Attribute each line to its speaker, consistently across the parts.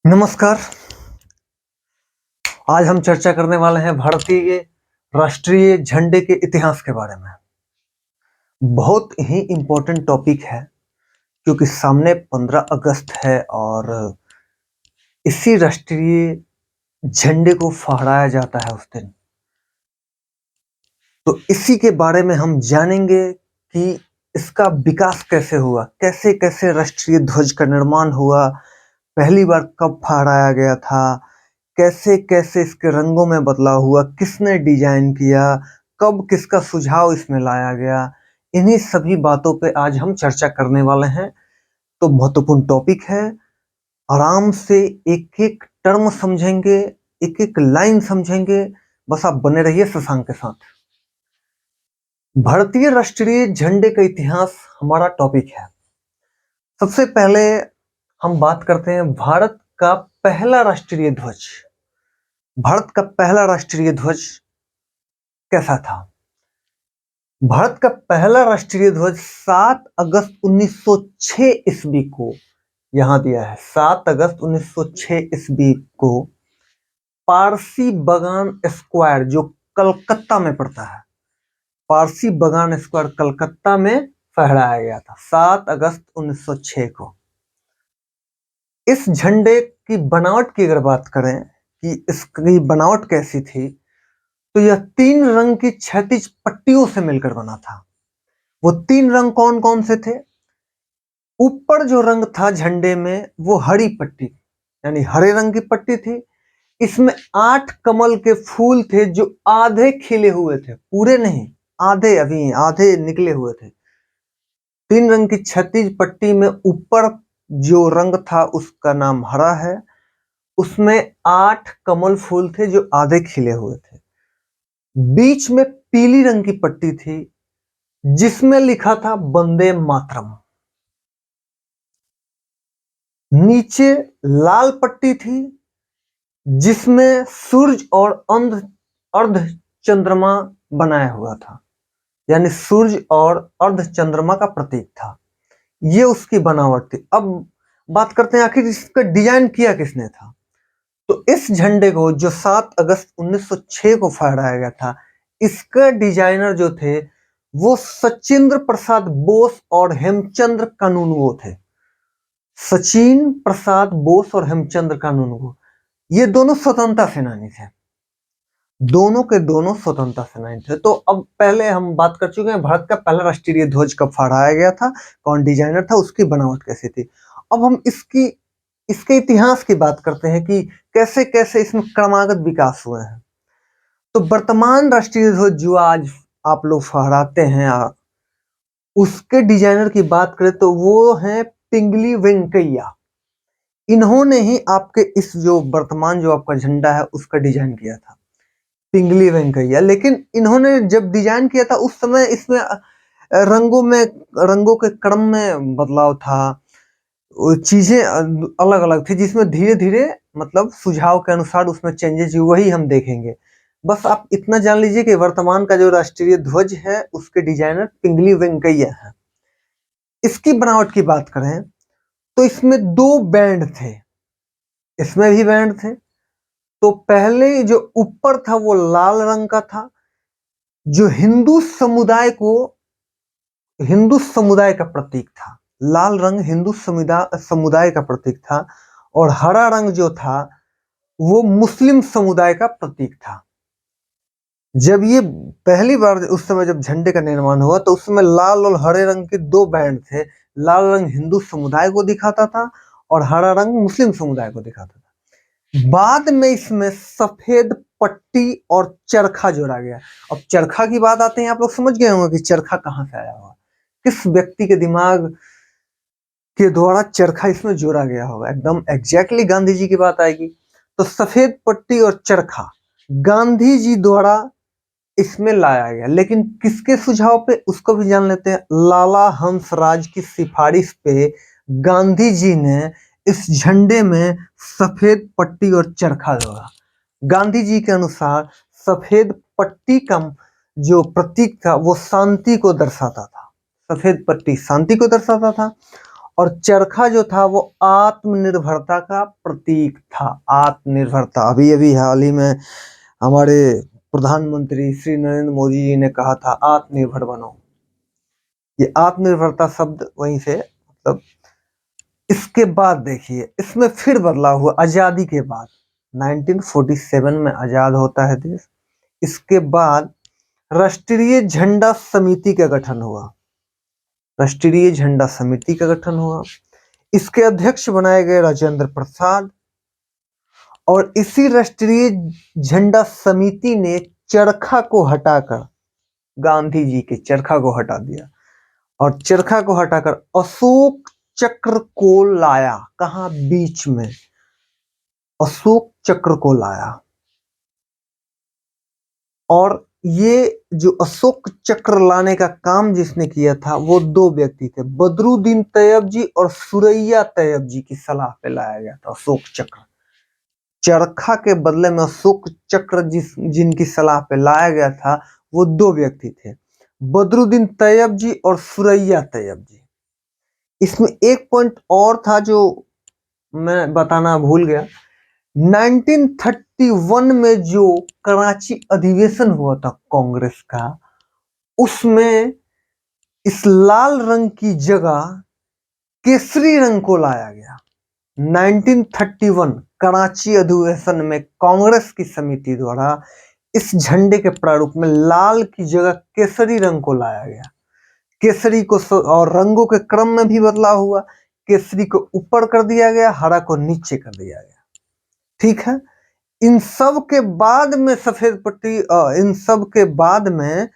Speaker 1: नमस्कार। आज हम चर्चा करने वाले हैं भारतीय राष्ट्रीय झंडे के इतिहास के बारे में। बहुत ही इम्पोर्टेंट टॉपिक है क्योंकि सामने 15 अगस्त है और इसी राष्ट्रीय झंडे को फहराया जाता है उस दिन। तो इसी के बारे में हम जानेंगे कि इसका विकास कैसे हुआ, कैसे कैसे राष्ट्रीय ध्वज का निर्माण हुआ, पहली बार कब फहराया गया था, कैसे कैसे इसके रंगों में बदलाव हुआ, किसने डिजाइन किया, कब किसका सुझाव इसमें लाया गया। इन्हीं सभी बातों पे आज हम चर्चा करने वाले हैं। तो महत्वपूर्ण टॉपिक है, आराम से एक एक टर्म समझेंगे, एक एक लाइन समझेंगे। बस आप बने रहिए शशांक के साथ। भारतीय राष्ट्रीय झंडे का इतिहास हमारा टॉपिक है। सबसे पहले हम बात करते हैं भारत का पहला राष्ट्रीय ध्वज। भारत का पहला राष्ट्रीय ध्वज कैसा था? भारत का पहला राष्ट्रीय ध्वज 7 अगस्त 1906 ईस्वी को, यहां दिया है 7 अगस्त 1906 ईस्वी को, पारसी बगान स्क्वायर जो कलकत्ता में पड़ता है, पारसी बगान स्क्वायर कलकत्ता में फहराया गया था 7 अगस्त 1906 को। इस झंडे की बनावट की अगर बात करें कि इसकी बनावट कैसी थी, तो यह 3 रंग की क्षैतिज पट्टियों से मिलकर बना था। वो 3 रंग कौन कौन से थे? ऊपर जो रंग था झंडे में वो हरी पट्टी, यानी हरे रंग की पट्टी थी। इसमें 8 कमल के फूल थे जो आधे खिले हुए थे, पूरे नहीं, आधे, अभी आधे निकले हुए थे। 3 रंग की क्षैतिज पट्टी में ऊपर जो रंग था उसका नाम हरा है, उसमें 8 कमल फूल थे जो आधे खिले हुए थे। बीच में पीली रंग की पट्टी थी जिसमें लिखा था वंदे मातरम। नीचे लाल पट्टी थी जिसमें सूर्य और अर्ध चंद्रमा बनाया हुआ था, यानी सूर्य और अर्ध चंद्रमा का प्रतीक था। ये उसकी बनावट थी। अब बात करते हैं आखिर इसका डिजाइन किया किसने था। तो इस झंडे को जो 7 अगस्त 1906 को फहराया गया था, इसका डिजाइनर जो थे वो सचिंद्र प्रसाद बोस और हेमचंद्र कानूनगो थे। सचिन प्रसाद बोस और हेमचंद्र कानूनगो, ये दोनों स्वतंत्रता सेनानी थे, दोनों के दोनों स्वतंत्रता सेनानी थे। तो अब पहले हम बात कर चुके हैं भारत का पहला राष्ट्रीय ध्वज कब फहराया गया था, कौन डिजाइनर था, उसकी बनावट कैसी थी। अब हम इसके इतिहास की बात करते हैं कि कैसे कैसे इसमें क्रमागत विकास हुए हैं। तो वर्तमान राष्ट्रीय ध्वज जो आज आप लोग फहराते हैं, उसके डिजाइनर की बात करें तो वो हैं पिंगली वेंकैया। इन्होंने ही आपके इस जो वर्तमान जो आपका झंडा है उसका डिजाइन किया था, पिंगली वेंकैया। लेकिन इन्होंने जब डिजाइन किया था उस समय इसमें रंगों के क्रम में बदलाव था, चीजें अलग अलग थी, जिसमें धीरे धीरे मतलब सुझाव के अनुसार उसमें चेंजेस हुए, वही हम देखेंगे। बस आप इतना जान लीजिए कि वर्तमान का जो राष्ट्रीय ध्वज है उसके डिजाइनर पिंगली वेंकैया है। इसकी बनावट की बात करें तो इसमें 2 बैंड थे, इसमें भी बैंड थे। तो पहले जो ऊपर था वो लाल रंग का था, जो हिंदू समुदाय का प्रतीक था। लाल रंग हिंदू समुदाय का प्रतीक था, और हरा रंग जो था वो मुस्लिम समुदाय का प्रतीक था। जब ये पहली बार उस समय जब झंडे का निर्माण हुआ तो उस समय लाल और हरे रंग के 2 बैंड थे। लाल रंग हिंदू समुदाय को दिखाता था और हरा रंग मुस्लिम समुदाय को दिखाता था। बाद में इसमें सफेद पट्टी और चरखा जोड़ा गया। अब चरखा की बात आते हैं, आप लोग समझ गए होंगे कि चरखा कहां से आया होगा, किस व्यक्ति के दिमाग के द्वारा चरखा इसमें जोड़ा गया होगा। एकदम एग्जैक्टली गांधी जी की बात आएगी। तो सफेद पट्टी और चरखा गांधी जी द्वारा इसमें लाया गया, लेकिन किसके सुझाव पे उसको भी जान लेते हैं। लाला हंसराज की सिफारिश पे गांधी जी ने इस झंडे में सफेद पट्टी और चरखा जोड़ा। गांधी जी के अनुसार सफेद पट्टी का जो प्रतीक था वो शांति को दर्शाता था, सफेद पट्टी शांति को दर्शाता था, और चरखा जो था वो आत्मनिर्भरता का प्रतीक था। आत्मनिर्भरता, अभी अभी हाल ही में हमारे प्रधानमंत्री श्री नरेंद्र मोदी जी ने कहा था आत्मनिर्भर बनो। ये आत्मनिर्भरता शब्द वहीं से मतलब। इसके बाद देखिए इसमें फिर बदलाव हुआ आजादी के बाद। 1947 में आजाद होता है देश। इसके बाद राष्ट्रीय झंडा समिति का गठन हुआ। राष्ट्रीय झंडा समिति का गठन हुआ। इसके अध्यक्ष बनाए गए राजेंद्र प्रसाद। और इसी राष्ट्रीय झंडा समिति ने चरखा को हटाकर, गांधी जी के चरखा को हटा दिया और चरखा को हटाकर अशोक चक्र को लाया। कहां? बीच में अशोक चक्र को लाया। और ये जो अशोक चक्र लाने का काम जिसने किया था वो दो व्यक्ति थे, बदरुद्दीन तैयब जी और सुरैया तैयब जी की सलाह पे लाया गया था अशोक चक्र। चरखा के बदले में अशोक चक्र जिनकी सलाह पे लाया गया था वो दो व्यक्ति थे, बदरुद्दीन तैयब जी और सुरैया तैयब जी। इसमें एक पॉइंट और था जो मैं बताना भूल गया। 1931 में जो कराची अधिवेशन हुआ था कांग्रेस का, उसमें इस लाल रंग की जगह केसरी रंग को लाया गया। 1931 कराची अधिवेशन में कांग्रेस की समिति द्वारा इस झंडे के प्रारूप में लाल की जगह केसरी रंग को लाया गया। केसरी को और रंगों के क्रम में भी बदलाव हुआ। केसरी को ऊपर कर दिया गया, हरा को नीचे कर दिया गया। ठीक है। इन सब के बाद में सफेद पट्टी, इन सब के बाद में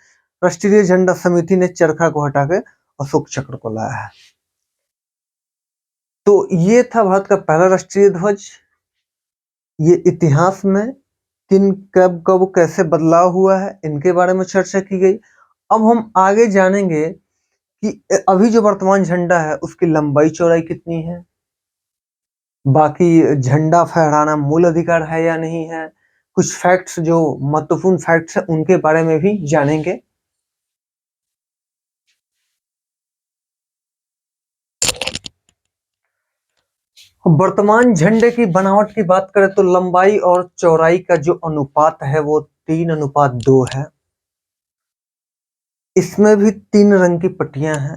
Speaker 1: राष्ट्रीय झंडा समिति ने चरखा को हटा के अशोक चक्र को लाया है। तो ये था भारत का पहला राष्ट्रीय ध्वज। ये इतिहास में किन कब कब कैसे बदलाव हुआ है इनके बारे में चर्चा की गई। अब हम आगे जानेंगे कि अभी जो वर्तमान झंडा है उसकी लंबाई चौड़ाई कितनी है, बाकी झंडा फहराना मूल अधिकार है या नहीं है, कुछ फैक्ट्स जो महत्वपूर्ण फैक्ट्स है उनके बारे में भी जानेंगे। वर्तमान झंडे की बनावट की बात करें तो लंबाई और चौड़ाई का जो अनुपात है वो 3:2 है। इसमें भी 3 रंग की पट्टियां हैं।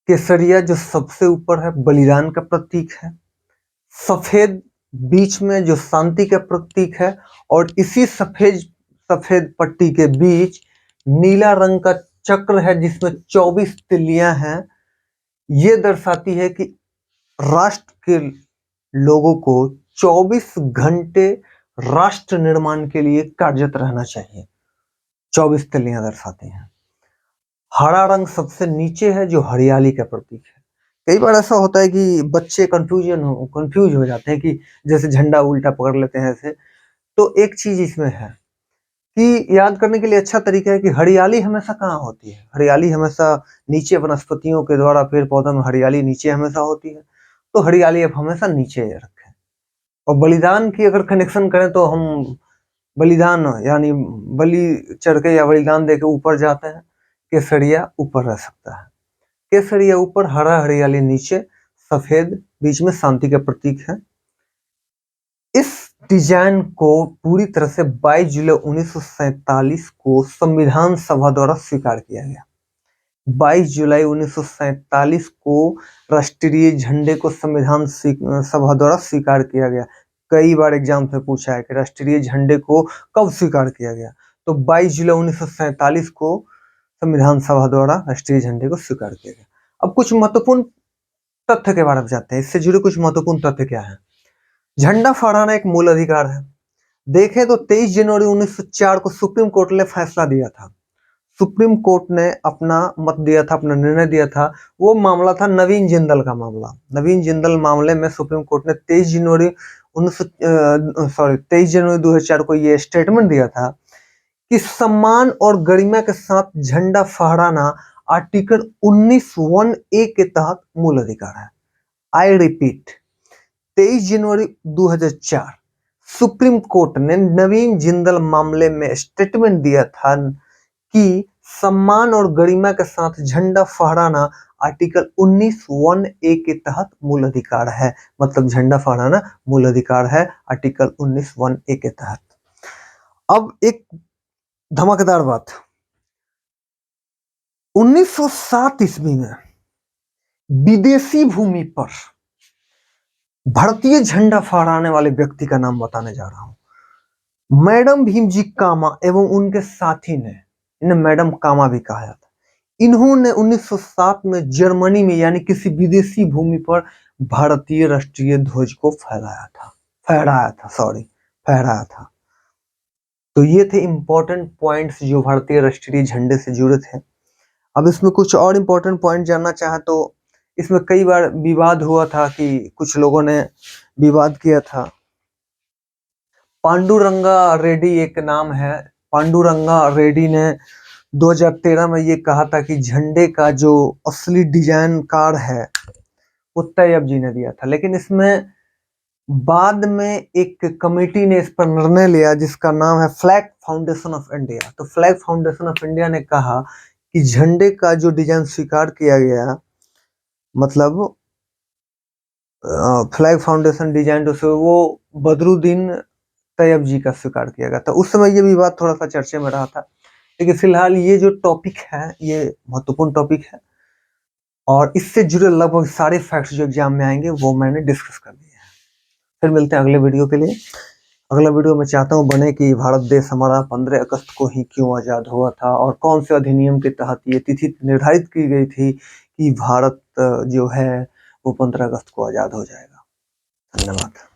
Speaker 1: केसरिया जो सबसे ऊपर है बलिदान का प्रतीक है, सफेद बीच में जो शांति का प्रतीक है, और इसी सफेद पट्टी के बीच नीला रंग का चक्र है जिसमें 24 तिल्लियां हैं। ये दर्शाती है कि राष्ट्र के लोगों को 24 घंटे राष्ट्र निर्माण के लिए कार्यरत रहना चाहिए। 24 तिल्लियां दर्शाती हैं। हरा रंग सबसे नीचे है जो हरियाली का प्रतीक है। कई बार ऐसा होता है कि बच्चे कंफ्यूज हो जाते हैं कि जैसे झंडा उल्टा पकड़ लेते हैं ऐसे। तो एक चीज इसमें है कि याद करने के लिए अच्छा तरीका है कि हरियाली हमेशा कहाँ होती है? हरियाली हमेशा नीचे वनस्पतियों के द्वारा, पेड़ पौधों में हरियाली नीचे हमेशा होती है। तो हरियाली अब हमेशा नीचे रखें। और बलिदान की अगर कनेक्शन करें तो हम बलिदान यानी बलि चढ़ के या बलिदान दे के ऊपर जाते हैं। केसरिया ऊपर रह सकता है। केसरिया ऊपर, हरा हरियाली नीचे, सफेद बीच में शांति का प्रतीक है। इस डिजाइन को पूरी तरह से 22 जुलाई 1947 को संविधान सभा द्वारा स्वीकार किया गया। 22 जुलाई 1947 को राष्ट्रीय झंडे को संविधान सभा द्वारा स्वीकार किया गया। कई बार एग्जाम से पूछा है कि राष्ट्रीय झंडे को कब स्वीकार किया गया, तो 22 जुलाई 1947 को संविधान सभा द्वारा राष्ट्रीय झंडे को स्वीकार किया गया। अब कुछ महत्वपूर्ण तथ्य के बारे में जानते हैं। इससे जुड़े कुछ महत्वपूर्ण तथ्य क्या है? झंडा फहराना एक मूल अधिकार है। देखें तो 23 जनवरी 1904 को सुप्रीम कोर्ट ने फैसला दिया था। सुप्रीम कोर्ट ने अपना मत दिया था, अपना निर्णय दिया था। वो मामला था नवीन जिंदल का मामला। नवीन जिंदल मामले में सुप्रीम कोर्ट ने 23 जनवरी 2004 को ये स्टेटमेंट दिया था कि सम्मान और गरिमा के साथ झंडा फहराना आर्टिकल 19(1)(a) के तहत मूल अधिकार है। I repeat, 23 January 2004 supreme court ने नवीन जिंदल मामले में स्टेटमेंट दिया था कि सम्मान और गरिमा के साथ झंडा फहराना आर्टिकल 19(1)(a) के तहत मूल अधिकार है। मतलब झंडा फहराना मूल अधिकार है आर्टिकल 19(1)(a) के तहत। अब एक धमाकेदार बात, 1907 ईस्वी में विदेशी भूमि पर भारतीय झंडा फहराने वाले व्यक्ति का नाम बताने जा रहा हूं। मैडम भीमजी कामा एवं उनके साथी ने, इन्हें मैडम कामा भी कहा जाता है, इन्होंने 1907 में जर्मनी में यानी किसी विदेशी भूमि पर भारतीय राष्ट्रीय ध्वज को फहराया था। तो ये थे इंपॉर्टेंट पॉइंट्स जो भारतीय राष्ट्रीय झंडे से जुड़े थे। अब इसमें कुछ और इंपॉर्टेंट पॉइंट जानना चाहे तो इसमें कई बार विवाद हुआ था कि कुछ लोगों ने विवाद किया था। पांडुरंगा रेड्डी एक नाम है, पांडुरंगा रेड्डी ने 2013 में ये कहा था कि झंडे का जो असली डिजाइनकार है वो तैयब जी ने दिया था, लेकिन इसमें बाद में एक कमेटी ने इस पर निर्णय लिया जिसका नाम है फ्लैग फाउंडेशन ऑफ इंडिया। तो फ्लैग फाउंडेशन ऑफ इंडिया ने कहा कि झंडे का जो डिजाइन स्वीकार किया गया, मतलब फ्लैग फाउंडेशन डिजाइन वो बदरुद्दीन तैयब जी का स्वीकार किया गया था। उस समय ये विवाद थोड़ा सा चर्चे में रहा था, लेकिन फिलहाल ये जो टॉपिक है ये महत्वपूर्ण टॉपिक है और इससे जुड़े लगभग सारे फैक्ट्स जो एग्जाम में आएंगे वो मैंने डिस्कस कर दिए हैं। फिर मिलते हैं अगले वीडियो के लिए। अगला वीडियो मैं चाहता हूं बने कि भारत देश हमारा 15 अगस्त को ही क्यों आजाद हुआ था और कौन से अधिनियम के तहत ये तिथि निर्धारित की गई थी कि भारत जो है वो 15 अगस्त को आजाद हो जाएगा। धन्यवाद।